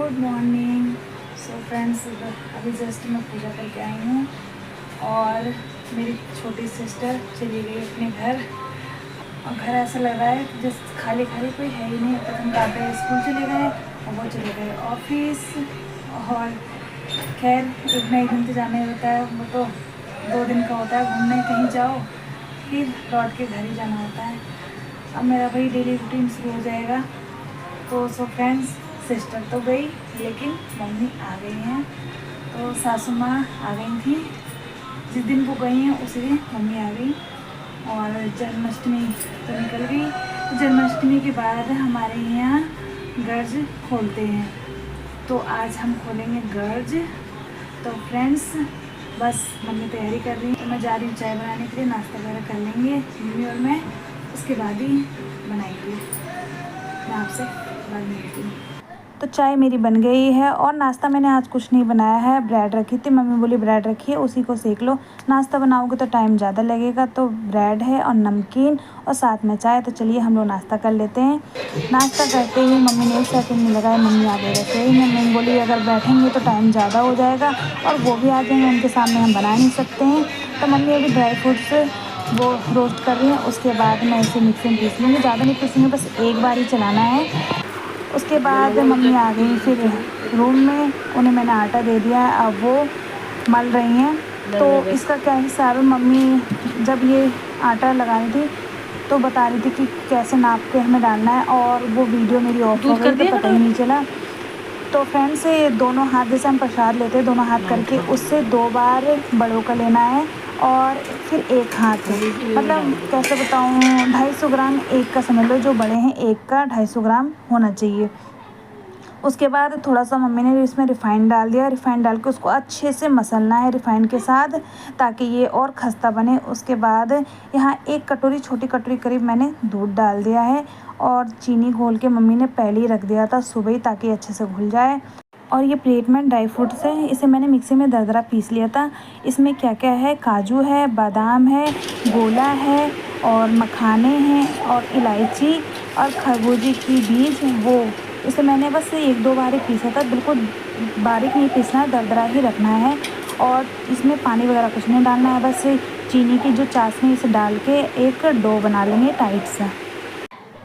Good morning. So friends, अभी just मैं पूजा करके आई हूँ और मेरी छोटी सिस्टर चली गई अपने घर। और घर ऐसा लग रहा है जैसे खाली खाली कोई है ही नहीं। अब तक हम पापा स्कूल चले गए और वो चले गए ऑफिस। और खैर एक ना एक दिन तो जाना ही होता है, वो तो 2 दिन का होता है। घूमने कहीं जाओ फिर लौट के घर ही जाना होता है। अब मेरा भाई डेली रूटीन शुरू हो जाएगा। तो सो फ्रेंड्स, सिस्टर तो गई लेकिन मम्मी आ गई हैं। तो सासू माँ आ गई थी, जिस दिन वो गई हैं उसी दिन मम्मी आ गई। और जन्माष्टमी तो निकल गई। तो जन्माष्टमी के बाद हमारे यहाँ गर्ज खोलते हैं, तो आज हम खोलेंगे गर्ज। तो फ्रेंड्स बस मम्मी तैयारी कर रही है, तो मैं जा रही हूँ चाय बनाने के लिए। नाश्ता वगैरह कर लेंगे मम्मी और मैं, उसके बाद ही बनाएंगे। मैं आपसे बाद में मिलती हूँ। तो चाय मेरी बन गई है और नाश्ता मैंने आज कुछ नहीं बनाया है। ब्रेड रखी थी, मम्मी बोली ब्रेड रखी है उसी को सेक लो, नाश्ता बनाओगे तो टाइम ज़्यादा लगेगा। तो ब्रेड है और नमकीन और साथ में चाय। तो चलिए हम लोग नाश्ता कर लेते हैं। नाश्ता करते ही मम्मी ने 1 सेकंड नहीं लगाया, मम्मी आ गई रसोई में। मम्मी बोली अगर बैठेंगे तो टाइम ज़्यादा हो जाएगा और वो भी आ जाएंगे, उनके सामने हम बना नहीं सकते हैं। तो मम्मी अभी ड्राई फ्रूट्स वो रोस्ट कर रही हैं, उसके बाद मैं इसे मिक्सी में पीस लूँगी। ज़्यादा नहीं पीसूँगी, बस एक बार ही चलाना है। उसके बाद मम्मी आ गई फिर रूम में, उन्हें मैंने आटा दे दिया है, अब वो मल रही हैं। तो इसका क्या हिसाब है, मम्मी जब ये आटा लगा रही थी तो बता रही थी कि कैसे नाप के हमें डालना है, और वो वीडियो मेरी ऑफ हो गई तो पता ही नहीं चला। तो फ्रेंड्स ये दोनों हाथ, जैसे हम प्रसाद लेते हैं दोनों हाथ करके, उससे 2 बार बड़ों का लेना है और फिर एक हाथ, मतलब कैसे बताऊँ, 250 ग्राम एक का समझ लो, जो बड़े हैं एक का 250 ग्राम होना चाहिए। उसके बाद थोड़ा सा मम्मी ने इसमें रिफ़ाइंड डाल दिया। रिफ़ाइंड डाल के उसको अच्छे से मसलना है रिफ़ाइंड के साथ, ताकि ये और खस्ता बने। उसके बाद यहाँ 1 कटोरी, छोटी कटोरी करीब मैंने दूध डाल दिया है और चीनी घोल के मम्मी ने पहले ही रख दिया था सुबह ही, ताकि अच्छे से घुल जाए। और ये प्लेट में ड्राई फ्रूट्स है, इसे मैंने मिक्सी में दरदरा पीस लिया था। इसमें क्या क्या है, काजू है, बादाम है, गोला है और मखाने हैं और इलायची और खरबूजे की बीज। वो इसे मैंने बस 1-2 बार ही पीसा था, बिल्कुल बारीक नहीं पीसना है, दरदरा ही रखना है। और इसमें पानी वगैरह कुछ नहीं डालना है, बस चीनी की जो चाशनी इसे डाल के एक डो बना लेंगे टाइट सा।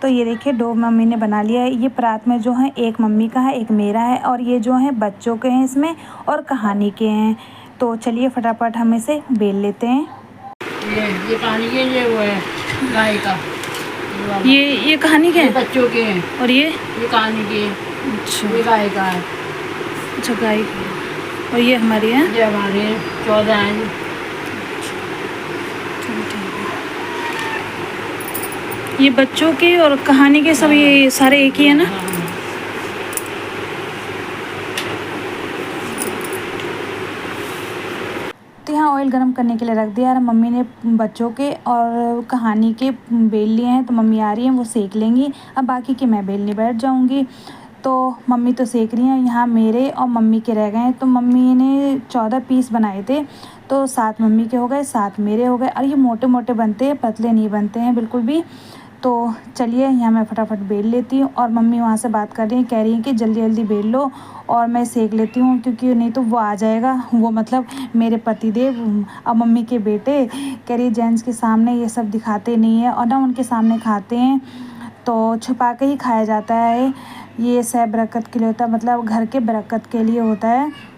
तो ये देखिए डो मम्मी ने बना लिया है। ये परात में जो है एक मम्मी का है, एक मेरा है, और ये जो है बच्चों के हैं इसमें और कहानी के हैं। तो चलिए फटाफट हम इसे बेल लेते हैं। ये कहानी के, ये वो है गाय का, ये कहानी के ये हैं बच्चों के हैं, और ये कहानी के, अच्छा ये गाय का है, अच्छा गाय, और ये हमारी है। ये हमारे 14 हैं। चलो ठीक है। ये बच्चों के और कहानी के सब ये सारे एक ही है ना। तो यहाँ ऑयल गरम करने के लिए रख दिया है। मम्मी ने बच्चों के और कहानी के बेल लिए हैं, तो मम्मी आ रही हैं वो सेक लेंगी। अब बाकी के मैं बेलने बैठ जाऊँगी। तो मम्मी तो सेक रही हैं, यहाँ मेरे और मम्मी के रह गए हैं। तो मम्मी ने 14 पीस बनाए थे, तो 7 मम्मी के हो गए, 7 मेरे हो गए। और ये मोटे मोटे बनते हैं, पतले नहीं बनते हैं बिल्कुल भी। तो चलिए यहाँ मैं फटाफट बेल लेती हूँ। और मम्मी वहाँ से बात कर रही हैं, कह रही हैं कि जल्दी जल्दी बेल लो और मैं सेक लेती हूँ, क्योंकि नहीं तो वो आ जाएगा, वो मतलब मेरे पतिदेव और मम्मी के बेटे। कह रही जेंट्स के सामने ये सब दिखाते नहीं है, और ना उनके सामने खाते हैं तो छुपा के ही खाया जाता है। ये सब बरकत के लिए होता है, मतलब घर के बरकत के लिए होता है।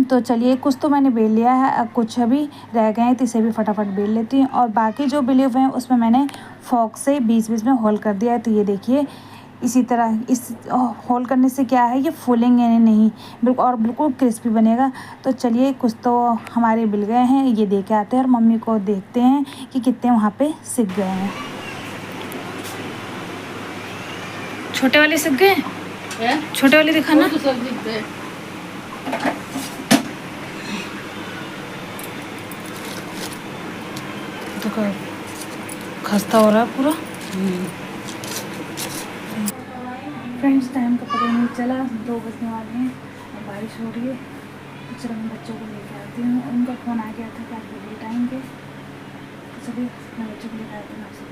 तो चलिए कुछ तो मैंने बेल लिया है, अब कुछ अभी रह गए हैं, तो इसे भी फटाफट बेल लेती हूँ। और बाकी जो बेले हुए हैं उसमें मैंने फॉक से बीच बीच में होल कर दिया है। तो ये देखिए इसी तरह इस होल करने से क्या है, ये फूलेंगे नहीं बिल्कुल, और बिल्कुल क्रिस्पी बनेगा। तो चलिए कुछ तो हमारे बिल गए हैं, ये दे के आते हैं और मम्मी को देखते हैं कि कितने वहाँ पे सिक गए हैं। छोटे वाले सिक गए, छोटे वाले दिखाना। तो सब दिखते हैं। तो खस्ता हो रहा है पूरा। फ्रेंड्स टाइम का पता नहीं चला, 2 बजने वाले हैं और बारिश हो रही है। तो चलो मैं बच्चों को लेके आती हूँ, उनका फ़ोन आ गया था काफ़ी लेट आएंगे। तो चलिए मैं बच्चों को लेकर आती हूँ आपसे।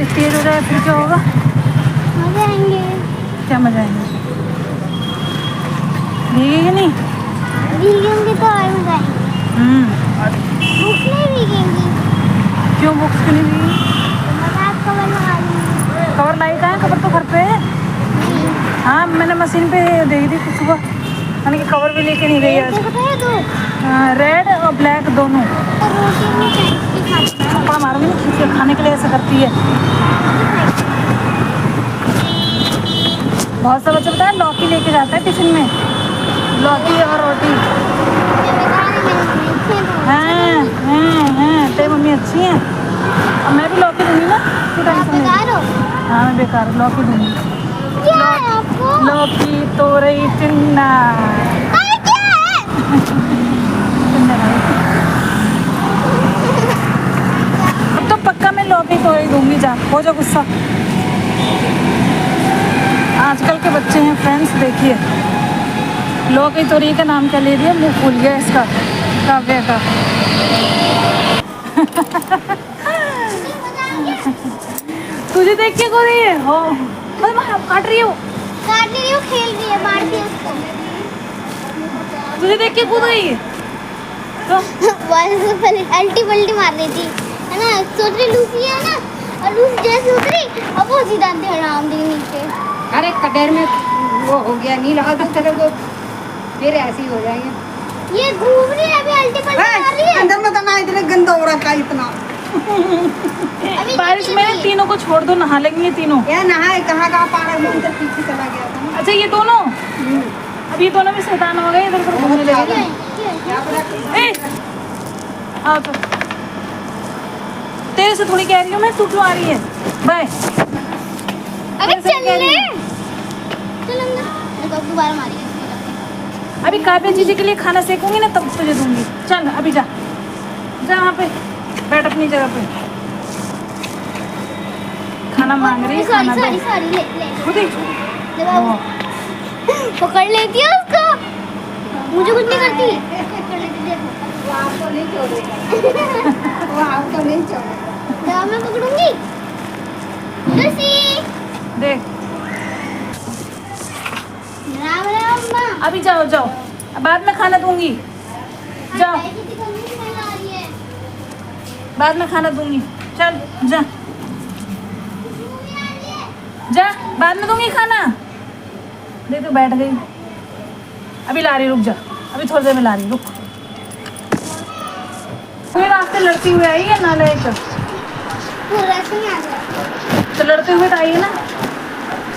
बारिश तेज हो जाए फिर क्या होगा? मजा आएंगे। क्या मजा आएंगे? भीगेंगे नहीं? भीगेंगे तो और मजा आएंगे। बुक्स नहीं भीगेंगी। क्यों बुक्स क्यों नहीं भीगी? तो मजाक कवर लगा लूँगी। कवर लाई कहाँ है? कवर तो घर पे है। हाँ मैंने मशीन पे देखी थी कुछ सुबह, यानी कि कवर भी लेके नहीं गई आज। रेड और ब्लैक दोनों। रोटी में फेंक के खाती हूँ। थप्पड़ मारूंगी ना खींच के, खाने के लिए ऐसा करती है। बहुत सा बच्चा पता है लौकी लेके जाता है टिफिन में, लौकी और रोटी। हाँ तेरी मम्मी अच्छी है। अब मैं भी लौकी दूंगी ना, तू टेंशन नहीं। हाँ मैं बेकार हूँ, लौकी दूंगी। लौकी तोरई टिंडा। अब तो पक्का मैं लौकी तोरई दूंगी, जा हो जा गुस्सा। आजकल के बच्चे हैं फ्रेंड्स, देखिए लौकी तोरई का नाम क्या ले दिया, मुंह फूल गया इसका, काव्य का। तुझे देख के को रही है हो, मैं काट रही हूँ, खेल रही है, मारती है उसको। तुझे देख के कूद गई है तो पहले अल्टी पल्टी मार रही थी, है ना? सोच रही लूसी है ना, और लूसी जैसे उतरी अब वो सीधा हराम दी नीचे। अरे कटेर में वो हो गया, नहीं लगा दूसरे को, फिर ऐसे ही हो जाएंगे। ये घूम रही है अभी, अल्टी पल्टी मार रही है। अंदर में तो ना इतने गंदा हो रहा है इतना। अभी बारिश में तीनों को छोड़ दो, नहा लेंगे ये तीनों। यार नहाए कहाँ पारा में उधर पीछे चला गया था ना। अच्छा ये दोनों, अब ये दोनों भी शैतान हो गए, इधर उधर घूमने लगे। ए, आओ तो, तेरे से थोड़ी कह रही हूँ मैं, तू क्यों आ रही है? बाय। अबे चल ले, चल अंदर। देखो दोबारा मारी है। अभी काव्य जीजी के लिए खाना सेकूंगी ना तब तुझे दूंगी। चल अभी जा, जा वहाँ पे बैठ अपनी जगह पे। खाना मांग रही है, खाना दो। सॉरी ले खुद ही ले बाबू, पकड़ लेती है उसको, मुझे कुछ नहीं करती। पकड़ लेती, देखो वो आपको नहीं छोड़ेगा। वो आपको नहीं छोड़ेगा। मैं पकड़ूंगी। लूसी देख, राम राम माँ। अभी जाओ जाओ, बाद में खाना दूंगी, जाओ बाद में खाना दूंगी। चल जा जा, बाद में दूंगी खाना। देख तो बैठ गई, अभी ला रही, रुक जा, अभी थोड़ी देर में ला रही, रुक। कोई रास्ते लड़ती हुई आई है ना, लेकर तो लड़ते हुए तो आई है ना।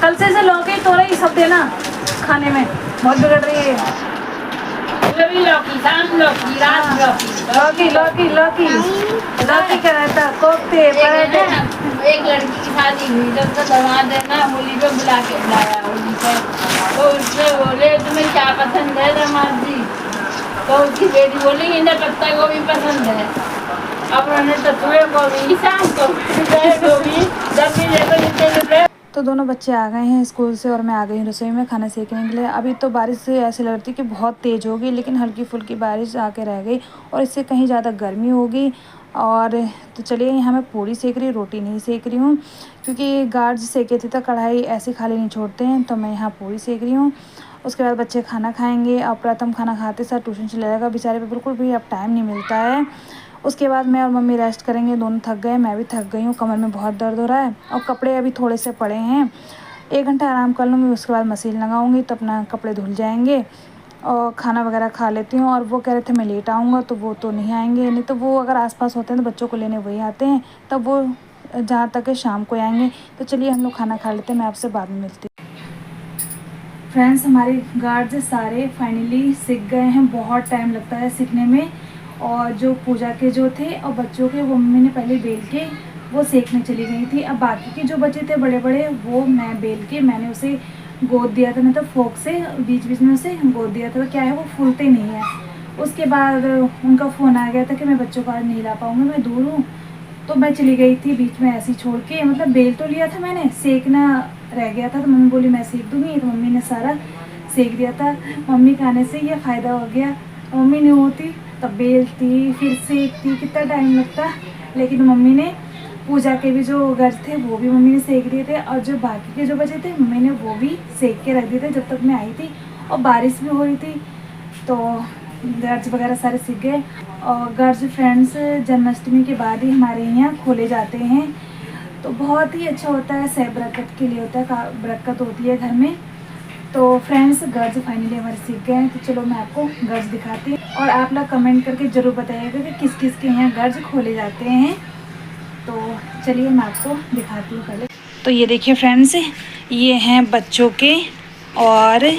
कल से लौकी तोरई सब देना खाने में, बहुत बिगड़ रही है। लौकी, शाम लौकी, रात लौकी। लौकी लौकी लौकी लौकी का रहता, कोफ्ते पराठे। एक लड़की की शादी हुई जब तो दामाद है ना, होली पे बुलाया होली पे, तो उसने बोले तुम्हें क्या पसंद है दामाद जी, तो उसकी बेटी बोली इन्हें पत्ता गोभी पसंद है। अब उन्होंने तत्वे गोभी, शाम को गोभी, जब भी देखो जितने। तो दोनों बच्चे आ गए हैं स्कूल से और मैं आ गई हूँ रसोई में खाना सेकने के लिए। अभी तो बारिश से ऐसे लग रही थी कि बहुत तेज़ होगी, लेकिन हल्की फुल्की बारिश आके रह गई और इससे कहीं ज़्यादा गर्मी होगी। और तो चलिए यहाँ मैं पूड़ी सेक रही, रोटी नहीं सेक रही हूँ, क्योंकि गार्ड्स सेके थे तो कढ़ाई ऐसे खाली नहीं छोड़ते हैं, तो मैं यहाँ पूड़ी सेक रही हूँ। उसके बाद बच्चे खाना खाएँगे और प्रथम खाना खाते साथ ट्यूशन चले जाएगा, बेचारे पे बिल्कुल भी अब टाइम नहीं मिलता है। उसके बाद मैं और मम्मी रेस्ट करेंगे, दोनों थक गए, मैं भी थक गई हूँ, कमर में बहुत दर्द हो रहा है और कपड़े अभी थोड़े से पड़े हैं। 1 घंटा आराम कर लूँगी, उसके बाद मशीन लगाऊँगी तो अपना कपड़े धुल जाएंगे और खाना वगैरह खा लेती हूँ। और वो कह रहे थे मैं लेट आऊँगा, तो वो तो नहीं आएंगे, नहीं तो वो अगर आसपास होते हैं तो बच्चों को लेने वही आते हैं, तब वो जहाँ तक है शाम को आएंगे। तो चलिए हम लोग खाना खा लेते हैं, मैं आपसे बाद में मिलती हूँ। फ्रेंड्स हमारे गार्ड्स सारे फाइनली सीख गए हैं, बहुत टाइम लगता है सीखने में। और जो पूजा के जो थे और बच्चों के, वो मम्मी ने पहले बेल के वो सेकने चली गई थी। अब बाकी के जो बचे थे बड़े बड़े, वो मैं बेल के मैंने उसे गोद दिया था, मतलब फोक से बीच बीच में उसे गोद दिया था। तो क्या है वो फूलते नहीं है। उसके बाद उनका फ़ोन आ गया था कि मैं बच्चों को आज नहीं ला पाऊँगी, मैं दूर हूँ, तो मैं चली गई थी बीच में ऐसे ही छोड़ के। मतलब बेल तो लिया था मैंने, सेकना रह गया था, तो मम्मी बोली मैं सेक दूँगी, तो मम्मी ने सारा सेक दिया था। मम्मी के आने से ये फ़ायदा हो गया, मम्मी नहीं होती तब बेलती फिर सेकती, कितना टाइम लगता, लेकिन मम्मी ने पूजा के भी जो गर्ज थे वो भी मम्मी ने सेक दिए थे, और जो बाकी के जो बचे थे मम्मी ने वो भी सेक के रख दिए थे जब तक मैं आई थी। और बारिश भी हो रही थी तो गर्ज वगैरह सारे सीख गए। और गर्ज फ्रेंड्स जन्माष्टमी के बाद ही हमारे यहाँ खोले जाते हैं, तो बहुत ही अच्छा होता है, सह बरकत के लिए होता है, बरकत होती है घर में। तो फ्रेंड्स गर्ज फाइनली हमारे सीख गए हैं, तो चलो मैं आपको गर्ज दिखाती हूँ और आप लोग कमेंट करके ज़रूर बताइएगा कि किस किस के यहाँ गर्ज खोले जाते हैं। तो चलिए मैं आपको दिखाती हूँ पहले। तो ये देखिए फ्रेंड्स, ये हैं बच्चों के और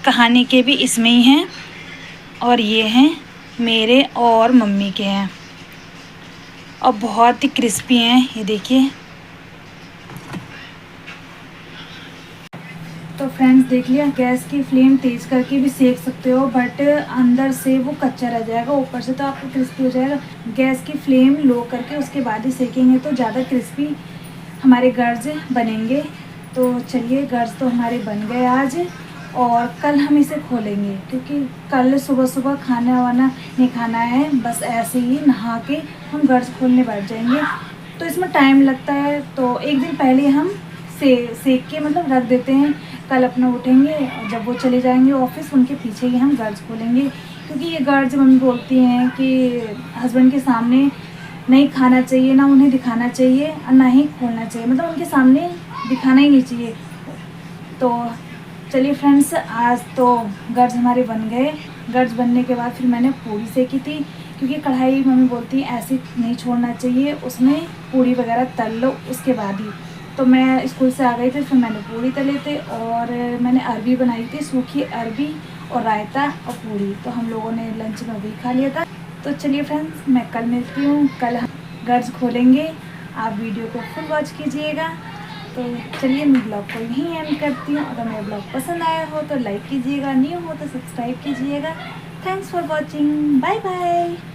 कहानी के भी इसमें ही हैं, और ये हैं मेरे और मम्मी के हैं, और बहुत ही क्रिस्पी हैं, ये देखिए। तो फ्रेंड्स देख लिया, गैस की फ्लेम तेज़ करके भी सेक सकते हो, बट अंदर से वो कच्चा रह जाएगा, ऊपर से तो आपको क्रिस्पी हो जाएगा। गैस की फ्लेम लो करके उसके बाद ही सेकेंगे तो ज़्यादा क्रिस्पी हमारे गर्ज बनेंगे। तो चलिए गर्ज तो हमारे बन गए आज, और कल हम इसे खोलेंगे क्योंकि कल सुबह सुबह खाना वाना नहीं खाना है, बस ऐसे ही नहा के हम गर्ज खोलने बैठ जाएंगे। तो इसमें टाइम लगता है, तो एक दिन पहले हम सेक के मतलब रख देते हैं। कल अपना उठेंगे और जब वो चले जाएंगे ऑफिस, उनके पीछे ही हम गर्ज खोलेंगे, क्योंकि ये गर्ज मम्मी बोलती हैं कि हस्बैंड के सामने नहीं खाना चाहिए, ना उन्हें दिखाना चाहिए और ना ही खोलना चाहिए, मतलब उनके सामने दिखाना ही नहीं चाहिए। तो चलिए फ्रेंड्स, आज तो गर्ज हमारे बन गए। गर्ज बनने के बाद फिर मैंने पूरी सेकी थी, क्योंकि कढ़ाई मम्मी बोलती है ऐसे नहीं छोड़ना चाहिए, उसमें पूरी वगैरह तल लो उसके बाद ही। तो मैं स्कूल से आ गई थी, फिर मैंने पूरी तले थे, और मैंने अरबी बनाई थी, सूखी अरबी और रायता और पूरी। तो हम लोगों ने लंच में वही खा लिया था। तो चलिए फ्रेंड्स, मैं कल मिलती हूँ, कल हम गर्ज खोलेंगे। आप वीडियो को फुल वॉच कीजिएगा। तो चलिए मैं ब्लॉग को यहीं एंड करती हूँ। अगर मेरा ब्लॉग पसंद आया हो तो लाइक कीजिएगा, न्यू हो तो सब्सक्राइब कीजिएगा। Thanks for watching, bye bye.